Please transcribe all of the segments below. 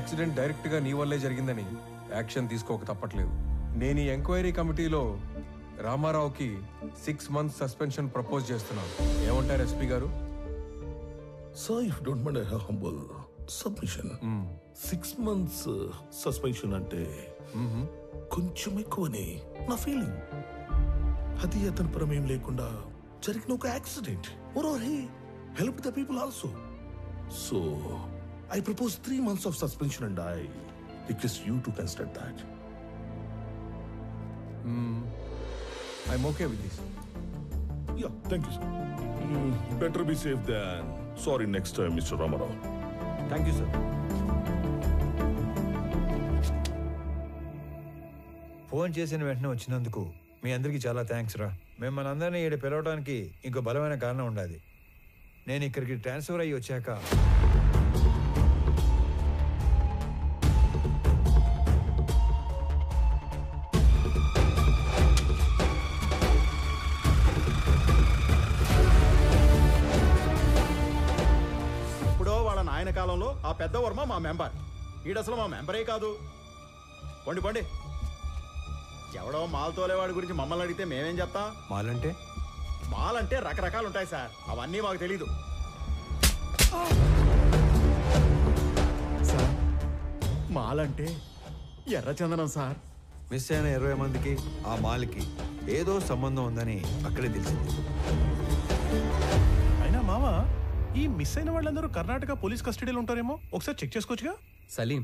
Accident డైరెక్ట్గా నీ వల్లే జరిగిందని యాక్షన్ తీసుకోక తప్పట్లేదు. నేను ఈ ఎంక్వైరీ కమిటీలో రామారావుకి 6 months సస్పెన్షన్ ప్రపోజ్ చేస్తున్నాను. ఏమంటారు ఎస్పీ గారు? Sir, if you don't mind, I have humble submission. 6 months suspension అంటే కొంచెం ఎక్కువని నా ఫీలింగ్. అది అతని ప్రమేయం లేకుండా జరిగిన ఒక accident. Or he helped the people also. So, I propose 3 months of suspension and I request you to consider that. I'm okay with this. Yeah, thank you, sir. Better be safe than sorry next time, Mr. Ramarao. Thank you sir. Phone చేసిన వెంటనే వచ్చినందుకు మీ అందరికీ చాలా thanks రా. మిమ్మల్ని అందరినీ ఇక్కడ పిలవడానికి ఇంకో బలమైన కారణం ఉండాలి. నేను ఇక్కడికి ట్రాన్స్ఫర్ అయ్యి వచ్చాక ఆయన కాలంలో ఆ పెద్ద వర్మ మా మెంబర్. ఈడసలు మా మెంబరే కాదు. పండి పండి. ఎవడో మాల్ తోలేవాడి గురించి మమ్మల్ని అడిగితే మేమేం చెప్తాం? మాల్ అంటే రకరకాలు ఉంటాయి సార్, అవన్నీ మాకు తెలీదు. సార్, మాల్ అంటే ఎర్రచందనం సార్. మిస్ అయిన 20 మందికి ఆ మాల్కి ఏదో సంబంధం ఉందని అక్కడే తెలిసింది. అయినా మామ, ఈ మిస్ అయిన వాళ్ళందరూ కర్ణాటక పోలీస్ కస్టడీలో ఉంటారేమో, ఒకసారి చెక్ చేసుకోవచ్చుగా? సలీం,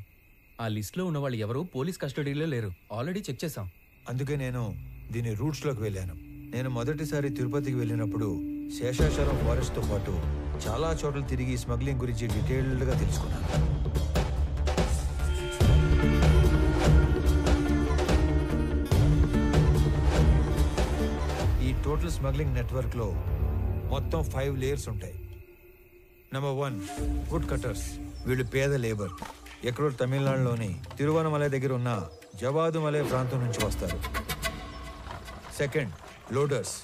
ఆ లిస్ట్ లో ఉన్న వాళ్ళు ఎవరు పోలీస్ కస్టడీలో లేరు. ఆల్రెడీ చెక్ చేశాం. అందుకే నేను దీని రూట్స్ లోకి వెళ్ళాను. నేను మొదటిసారి తిరుపతికి వెళ్ళినప్పుడు శేషాచలం ఫారెస్ట్ తో పాటు చాలా చోట్ల తిరిగి స్మగ్లింగ్ గురించి డీటెయిల్డ్ గా తెలుసుకున్నాను. ఈ టోటల్ స్మగ్లింగ్ నెట్వర్క్ లో మొత్తం 5 లేయర్స్ ఉంటాయి. Number 1, wood cutters. వీళ్ళు పేద లేబర్. ఎక్కడో తమిళనాడులోని తిరువనమలై దగ్గర ఉన్న జవాదుమలై ప్రాంతం నుంచి వస్తారు. Second, loaders.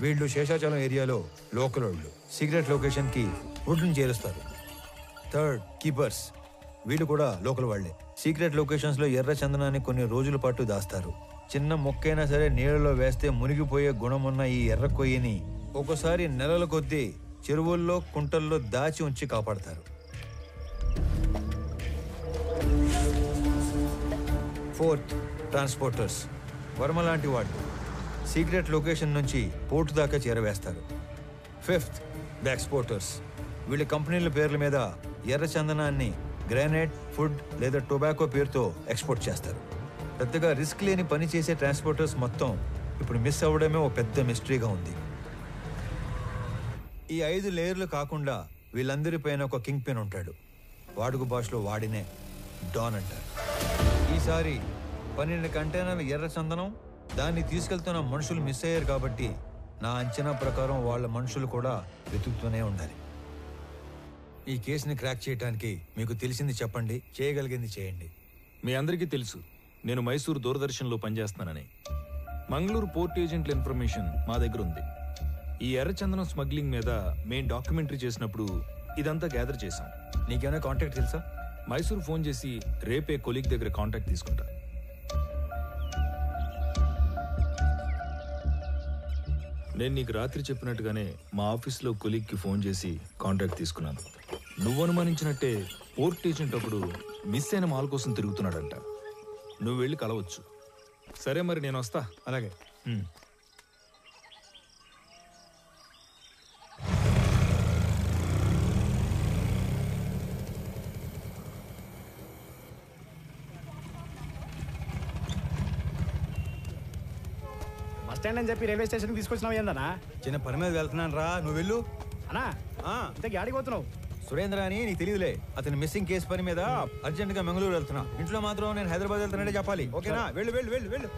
వీళ్ళు శేషాచలం ఏరియాలో లోకల్ వాళ్ళు. సీక్రెట్ లొకేషన్ కి వుడ్ని చేరుస్తారు. Third, keepers. వీళ్ళు కూడా లోకల్ వాళ్లే. సీక్రెట్ లొకేషన్స్ లో ఎర్ర చందనాన్ని కొన్ని రోజుల పాటు దాస్తారు. చిన్న మొక్కైనా సరే నీళ్ళలో వేస్తే మునిగిపోయే గుణమున్న ఈ ఎర్ర కొయ్యని ఒకసారి నెలల కొద్దీ చెరువుల్లో కుంటల్లో దాచి ఉంచి కాపాడతారు. Fourth, transporters. వర్మ లాంటి వాళ్ళు సీక్రెట్ లొకేషన్ నుంచి పోర్టు దాకా చేరవేస్తారు. Fifth, the exporters. వీళ్ళ కంపెనీల పేర్ల మీద ఎర్ర చందనాన్ని గ్రానైట్, ఫుడ్ లేదా టొబాకో పేరుతో ఎక్స్పోర్ట్ చేస్తారు. పెద్దగా రిస్క్ లేని పని చేసే ట్రాన్స్పోర్టర్స్ మొత్తం ఇప్పుడు మిస్ అవ్వడమే ఒక పెద్ద మిస్టరీగా ఉంది. ఈ 5 లేయర్లు కాకుండా వీళ్ళందరిపైన ఒక కింగ్ పిన్ ఉంటాడు. వాడుక భాషలో వాడినే డాన్ అంటారు. ఈసారి 12 కంటైనర్ల ఎర్ర చందనం, దాన్ని తీసుకెళ్తున్న మనుషులు మిస్ అయ్యారు కాబట్టి నా అంచనా ప్రకారం వాళ్ళ మనుషులు కూడా వెతుకుతూనే ఉండాలి. ఈ కేసుని క్రాక్ చేయడానికి మీకు తెలిసింది చెప్పండి, చేయగలిగింది చేయండి. మీ అందరికీ తెలుసు నేను మైసూర్ దూరదర్శన్లో పనిచేస్తానని. మంగళూరు పోర్ట్ ఏజెంట్ల ఇన్ఫర్మేషన్ మా దగ్గర ఉంది. ఈ ఎర్రచందనం స్మగ్లింగ్ మీద మేం డాక్యుమెంటరీ చేసినప్పుడు ఇదంతా గ్యాదర్ చేశాం. నీకేమైనా కాంటాక్ట్ తెలుసా? మైసూర్ ఫోన్ చేసి రేపే కొలీగ్ దగ్గర కాంటాక్ట్ తీసుకుంటా. నేను నీకు రాత్రి చెప్పినట్టుగానే మా ఆఫీస్లో కొలీగ్కి ఫోన్ చేసి కాంటాక్ట్ తీసుకున్నాను. నువ్వు అనుమానించినట్టే పోర్ట్ ఏజెంట్ ఒకడు మిస్ అయిన మాల్ కోసం తిరుగుతున్నాడంట. నువ్వు వెళ్ళి కలవచ్చు. సరే మరి నేను వస్తా. అలాగే. బస్టాండ్ అని చెప్పి రైల్వే స్టేషన్ తీసుకొచ్చినావు ఏందన్నా? చిన్న పని మీద వెళ్తున్నాను రా, నువ్వు వెళ్ళు. అన్నా ఇంతకీ ఆడికి పోతున్నావు? సురేంద్ర అని నీకు తెలియదులే, అతని మిస్సింగ్ కేసు పని మీద అర్జెంట్ గా మంగళూరు వెళ్తున్నా. ఇంట్లో మాత్రం నేను హైదరాబాద్ వెళ్తానంటే చెప్పాలి, ఓకేనా? వెళ్ళు వెళ్ళు వెళ్ళు వెళ్ళు.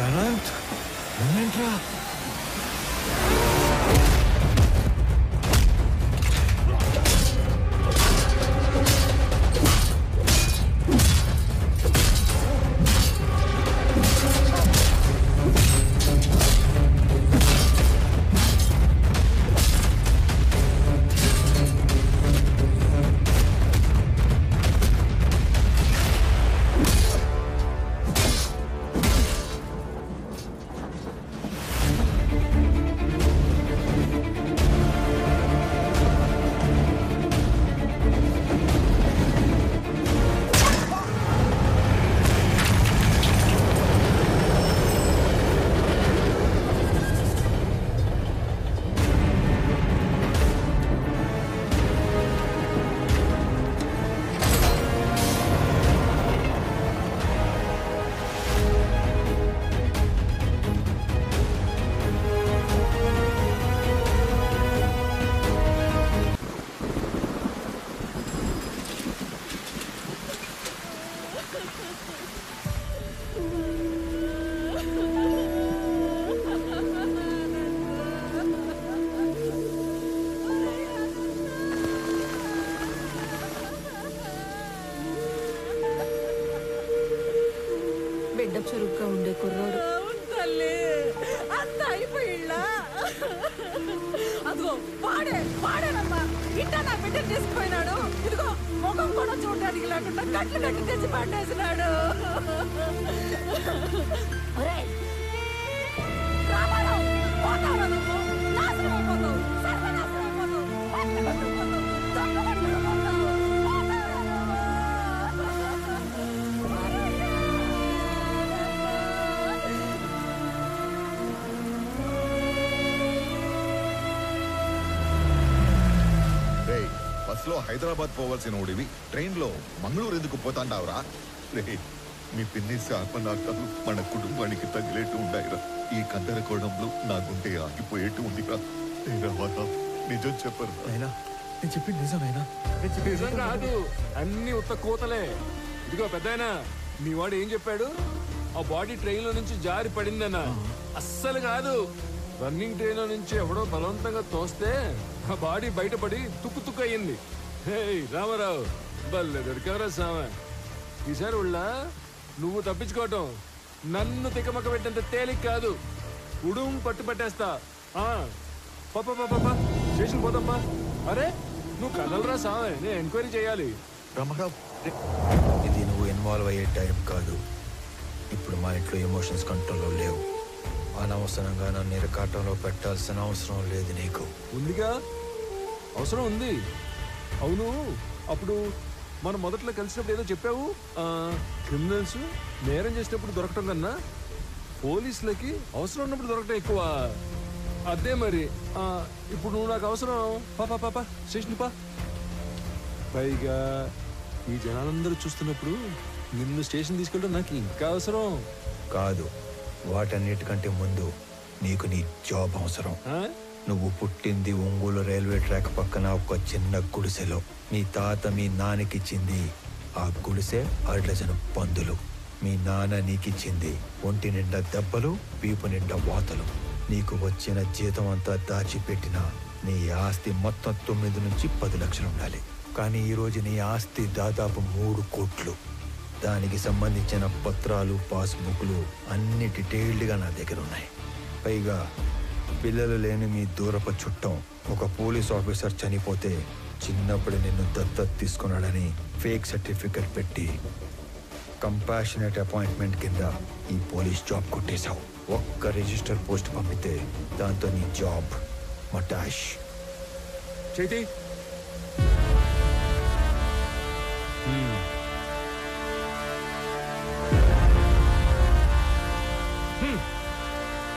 అనంత్ నువ్వేంట్రా? బిడ్డ చురుగ్గా ఉండే కుర్రోడు. తల్లి అంత అయిపోయిళ్ళా? అదిగో వాడేనమ్మా ఇంట నా బిడ్డ తీసుకుపోయినాడు. ఇదిగో ముఖం కూడా చూడడానికి లేకుండా కట్లు కట్టి తెచ్చి పట్టేసినాడు. రామారావు, పోతావా నువ్వు? నాశనం అయిపోతావు, సర్వనాశనం అయిపోతావు, పట్లు కట్టుకుపోతావు, దొంగ పట్టుకుపోతావు. బస్సులో హైదరాబాద్ పోవాల్సిన ఓడివి ట్రైన్లో మంగళూరు ఎందుకు పోతాండావురా? రే, మీ పిన్ని శాపనార్థాలు మన కుటుంబానికి తగిలేట్టు ఉండాయిరా. ఈ గందరగోళంలో నా గుండె ఆగిపోయేట్టు ఉందిరా. నిజం చెప్పరు. నేను చెప్పింది నిజమేనా? నిజం కాదు, అన్ని ఉత్త కూతలే. ఇదిగో పెద్దాయనా, మీ వాడు ఏం చెప్పాడు? ఆ బాడీ ట్రైన్ లో నుంచి జారి పడిందన్నా. అస్సలు కాదు, రన్నింగ్ ట్రైన్ లో నుంచి ఎవడో బలవంతంగా తోస్తే ఆ బాడీ బయటపడి తుక్కు తుక్కు అయ్యింది. హే రామారావు, బల్లె దొరికావరా సామె. ఈసారి ఉళ్ళ నువ్వు తప్పించుకోవటం నన్ను తిక్కమక్క పెట్టేంత తేలిక కాదు. ఉడుం పట్టు పట్టేస్తా. పాపా స్టేషన్ పోదమ్మా. అరే నువ్వు కదలరా సామె, నేను ఎంక్వైరీ చేయాలి. రామారావు, ఇది నువ్వు ఇన్వాల్వ్ అయ్యే టైం కాదు. ఇప్పుడు మా ఇంట్లో ఎమోషన్స్ కంట్రోల్లో లేవు. అనవసరంగా నన్ను ఇరకాటంలో పెట్టాల్సిన అవసరం లేదు నీకు. ఉందిగా, అవసరం ఉంది. అవును, అప్పుడు మనం మొదట్లో కలిసినప్పుడు ఏదో చెప్పావు. క్రిమినల్స్ నేరం చేసినప్పుడు దొరకటం కన్నా పోలీసులకి అవసరం ఉన్నప్పుడు దొరకటం ఎక్కువ. అదే మరి ఇప్పుడు నువ్వు నాకు అవసరం. పాపా స్టేషన్ పా. పైగా ఈ జనాలందరూ చూస్తున్నప్పుడు నిన్ను స్టేషన్ తీసుకెళ్ళడం నాకు ఇంకా అవసరం కాదు. వాటన్నిటికంటే ముందు నీకు నీ జాబ్ అవసరం. నువ్వు పుట్టింది ఒంగోలు రైల్వే ట్రాక్ పక్కన ఒక చిన్న గుడిసెలో. మీ తాత మీ నాన్నకిచ్చింది ఆ గుడిసె 6 డజను పందులు. మీ నాన్న నీకిచ్చింది ఒంటి నిండా దెబ్బలు, వీపు నిండా వాతలు. నీకు వచ్చిన జీతం అంతా దాచిపెట్టిన నీ ఆస్తి మొత్తం 9 నుంచి 10 లక్షలు ఉండాలి. కానీ ఈరోజు నీ ఆస్తి దాదాపు 3 కోట్లు. దానికి సంబంధించిన పత్రాలు, పాస్బుక్లు అన్ని డీటెయిల్డ్గా నా దగ్గర ఉన్నాయి. పైగా పిల్లలు లేని మీ దూరపు చుట్టం ఒక పోలీస్ ఆఫీసర్ చనిపోతే చిన్నప్పుడు నిన్ను దత్తత తీసుకున్నాడని ఫేక్ సర్టిఫికెట్ పెట్టి కంపాషనేట్ అపాయింట్మెంట్ కింద ఈ పోలీస్ జాబ్ కొట్టేశావు. ఒక్క రిజిస్టర్ పోస్ట్ పంపితే దాంతో నీ జాబ్ మటాష్. చైతి